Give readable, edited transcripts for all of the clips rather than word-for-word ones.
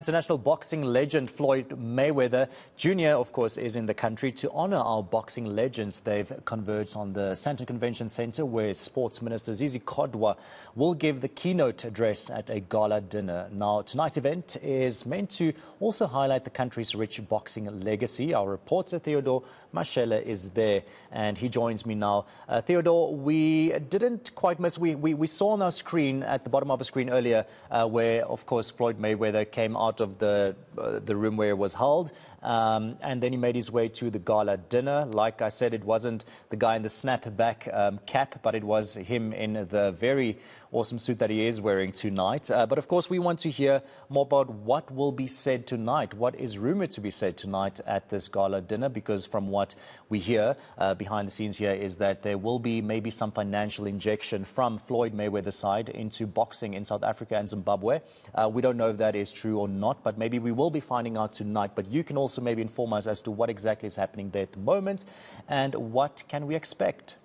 International boxing legend Floyd Mayweather Junior, of course, is in the country. To honor our boxing legends, they've converged on the Sandton Convention Centre, where Sports Minister Zizi Kodwa will give the keynote address at a gala dinner. Now, tonight's event is meant to also highlight the country's rich boxing legacy. Our reporter Theodor Mashele is there, and he joins me now. Theodor, we didn't quite miss. We saw on our screen, at the bottom of the screen earlier, where, of course, Floyd Mayweather came out of the room where it was held, and then he made his way to the gala dinner. Like I said, it wasn't the guy in the snapback cap, but it was him in the very awesome suit that he is wearing tonight. But of course, we want to hear more about what will be said tonight, what is rumored to be said tonight at this gala dinner, because from what we hear behind the scenes here is that there will be maybe some financial injection from Floyd Mayweather's side into boxing in South Africa and Zimbabwe. We don't know if that is true or not, but maybe we will be finding out tonight. But you can also maybe inform us as to what exactly is happening there at the moment and what can we expect.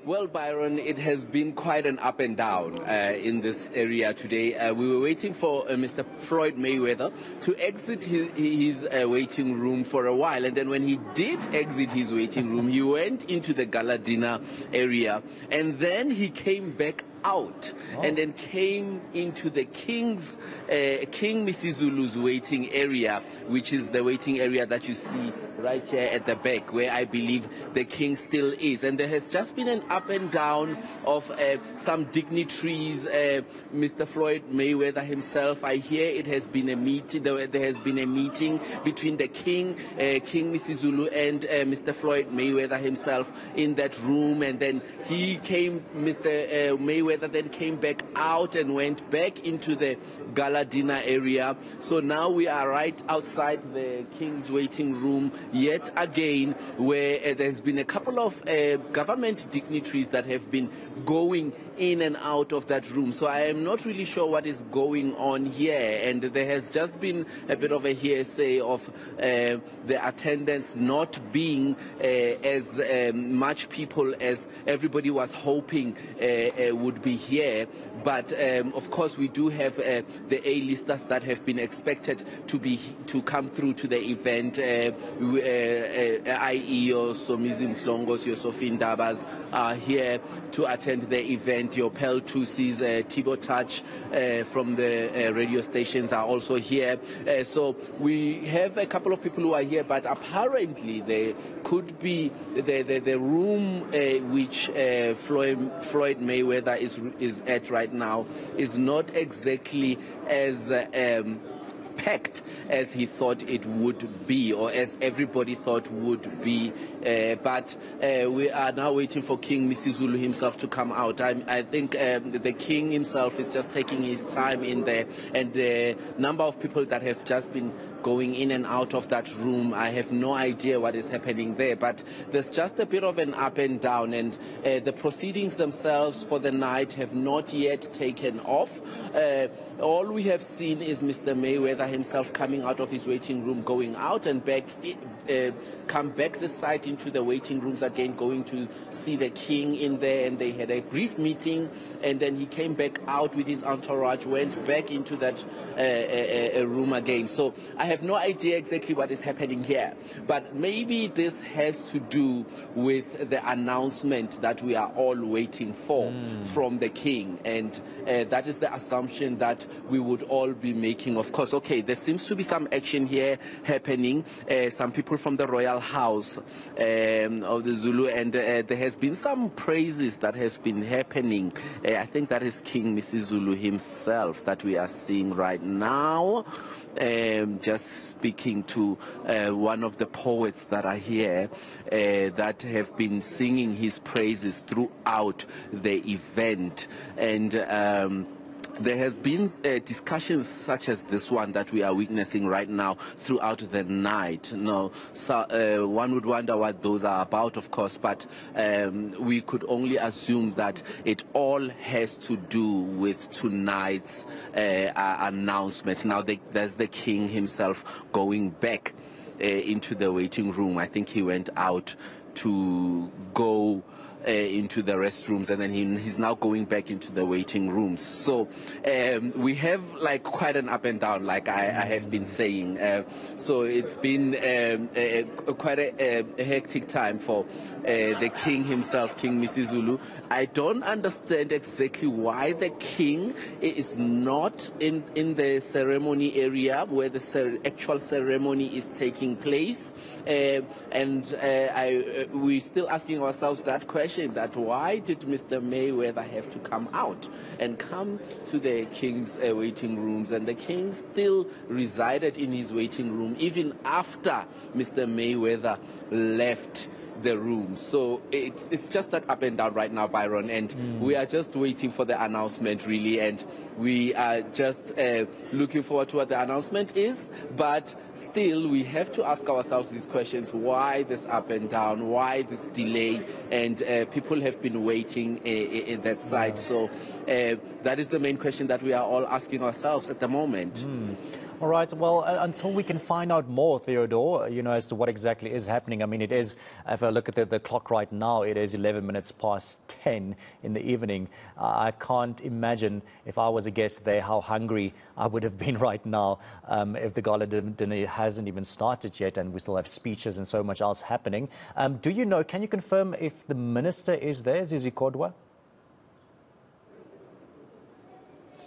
Well, Byron, it has been quite an up and down in this area today. We were waiting for Mr. Floyd Mayweather to exit his waiting room for a while. And then when he did exit his waiting room, he went into the gala dinner area. And then he came back out and then came into the King Misizulu's waiting area, which is the waiting area that you see right here at the back, where I believe the king still is. And there has just been an up and down of some dignitaries. Mr. Floyd Mayweather himself, I hear it has been a meeting. There has been a meeting between the King Misizulu and Mr. Floyd Mayweather himself in that room, and then Mr. Mayweather then came back out and went back into the gala dinner area. So now we are right outside the King's waiting room yet again, where there's been a couple of government dignitaries that have been going in and out of that room. So I am not really sure what is going on here, and there has just been a bit of a hearsay of the attendance not being as much people as everybody was hoping would be here. But of course, we do have the A-listers that have been expected to come through to the event, i.e. your Somizi Mhlongos, your Sophie Ndabas are here to attend the event. Your Pel Tusis, Tibo Touch from the radio stations are also here. So we have a couple of people who are here, but apparently there could be the room which Floyd Mayweather is at right now is not exactly as packed as he thought it would be, or as everybody thought would be, but we are now waiting for King Misizulu himself to come out. I think the king himself is just taking his time in there, and the number of people that have just been going in and out of that room, I have no idea what is happening there, but there's just a bit of an up and down, and the proceedings themselves for the night have not yet taken off. All we have seen is Mr. Mayweather himself coming out of his waiting room, going out and back, come back the side into the waiting rooms again, going to see the king in there, and they had a brief meeting, and then he came back out with his entourage, went back into that room again. So I have no idea exactly what is happening here, but maybe this has to do with the announcement that we are all waiting for from the king, and that is the assumption that we would all be making. Of course, okay, there seems to be some action here happening. Some people from the royal house of the Zulu, and there has been some praises that has been happening. I think that is King Misizulu himself that we are seeing right now. Just speaking to one of the poets that are here that have been singing his praises throughout the event, and there has been discussions such as this one that we are witnessing right now throughout the night. No, so one would wonder what those are about, of course, but we could only assume that it all has to do with tonight's announcement. Now, there's the king himself going back into the waiting room. I think he went out to go into the restrooms, and then he's now going back into the waiting rooms. So we have like quite an up and down, like I have been saying. So it's been quite a hectic time for the king himself, King Misizulu. I don't understand exactly why the king is not in the ceremony area where the actual ceremony is taking place. We're still asking ourselves that question, that why did Mr. Mayweather have to come out and come to the king's waiting rooms, and the king still resided in his waiting room even after Mr. Mayweather left the room. So it's just that up and down right now, Byron, and we are just waiting for the announcement, really, and we are just looking forward to what the announcement is. But still, we have to ask ourselves these questions: why this up and down, why this delay? And people have been waiting in that side. So that is the main question that we are all asking ourselves at the moment. All right. Well, until we can find out more, Theodor, as to what exactly is happening. I mean, it is, if I look at the clock right now, it is 11 minutes past 10 in the evening. I can't imagine, if I was a guest there, how hungry I would have been right now if the gala dinner hasn't even started yet and we still have speeches and so much else happening. Do you know, can you confirm if the minister is there, Zizi Kodwa?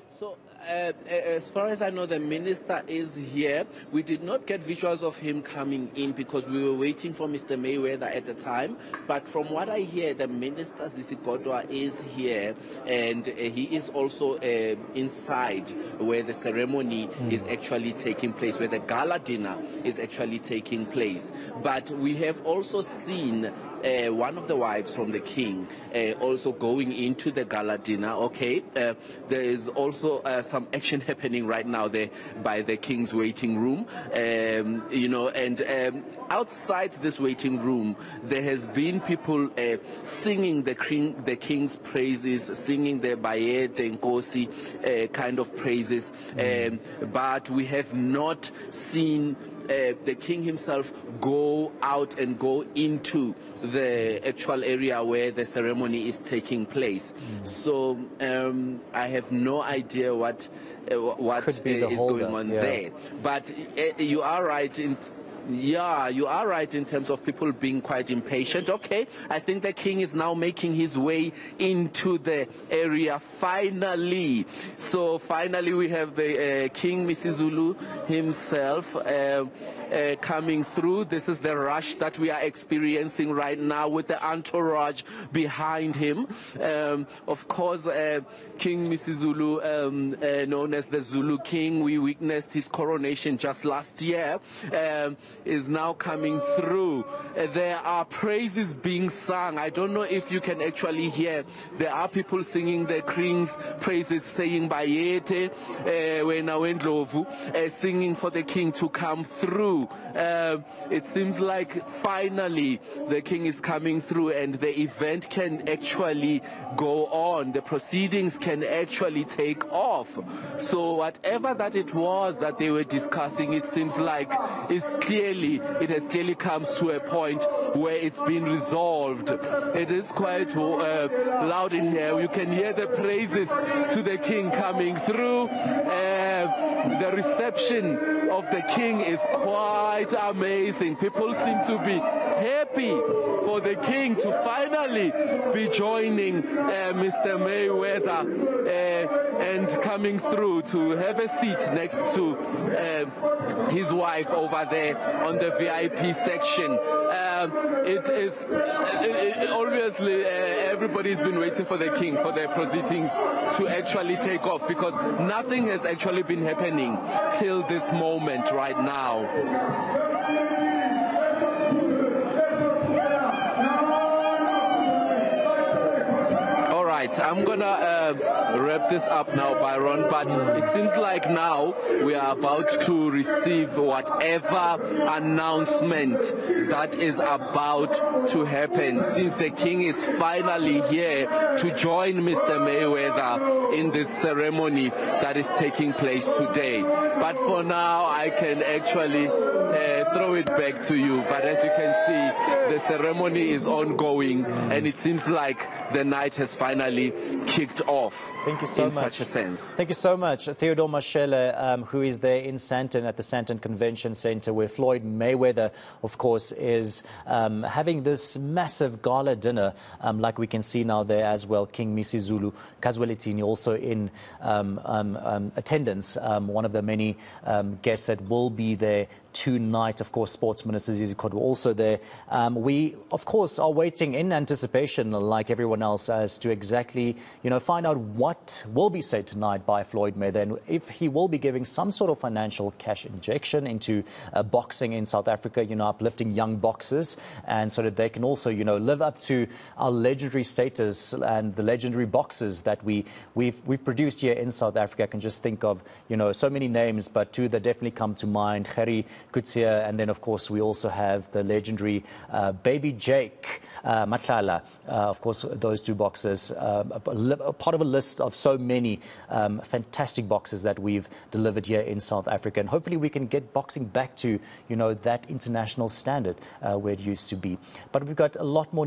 So, as far as I know, the minister is here. We did not get visuals of him coming in because we were waiting for Mr. Mayweather at the time. But from what I hear, the minister, Zizi Kodwa, is here, and he is also inside where the ceremony is actually taking place, where the gala dinner is actually taking place. But we have also seen one of the wives from the king also going into the gala dinner. Okay, there is also some action happening right now there by the king's waiting room, and outside this waiting room there has been people singing the king's praises, singing the Bayete and Nkosi kind of praises, but we have not seen the king himself go out and go into the actual area where the ceremony is taking place. So I have no idea what is going on there. But you are right in terms of people being quite impatient. Okay, I think the king is now making his way into the area finally. So finally we have the King Misizulu himself coming through. This is the rush that we are experiencing right now with the entourage behind him. Of course, King Misizulu, known as the Zulu King, we witnessed his coronation just last year, is now coming through. There are praises being sung. I don't know if you can actually hear. There are people singing the king's praises, saying Bayete, Wena Wendlovu, singing for the king to come through. It seems like finally the king is coming through and the event can actually go on. The proceedings can actually take off. So whatever that it was that they were discussing, it seems like it has clearly come to a point where it's been resolved. It is quite loud in here. You can hear the praises to the king coming through. The reception of the king is quite amazing. People seem to be happy for the king to finally be joining Mr. Mayweather and coming through to have a seat next to his wife over there on the VIP section. It is obviously everybody's been waiting for the king, for the proceedings to actually take off, because nothing has actually been happening till this moment right now. right, I'm gonna wrap this up now, Byron, but it seems like now we are about to receive whatever announcement that is about to happen, since the king is finally here to join Mr. Mayweather in this ceremony that is taking place today. But for now, I can actually throw it back to you. But as you can see, the ceremony is ongoing, and it seems like the night has finally kicked off. Thank you so in much. Such a sense. Thank you so much, Theodor Mashele, who is there in Sandton at the Sandton Convention Centre, where Floyd Mayweather, of course, is having this massive gala dinner, like we can see now there as well. King Misizulu Kazwelithini also in attendance, one of the many guests that will be there tonight. Of course, Sports Minister Zizi Kodwa also there. We, of course, are waiting in anticipation, like everyone else, as to exactly, find out what will be said tonight by Floyd Mayweather, and if he will be giving some sort of financial cash injection into boxing in South Africa, uplifting young boxers, and so that they can also, live up to our legendary status and the legendary boxers that we've produced here in South Africa. I can just think of, so many names, but two that definitely come to mind: Gerrie Coetzee, and then of course we also have the legendary Baby Jake Matlala. Of course, those two boxers, part of a list of so many fantastic boxers that we've delivered here in South Africa, and hopefully we can get boxing back to that international standard where it used to be. But we've got a lot more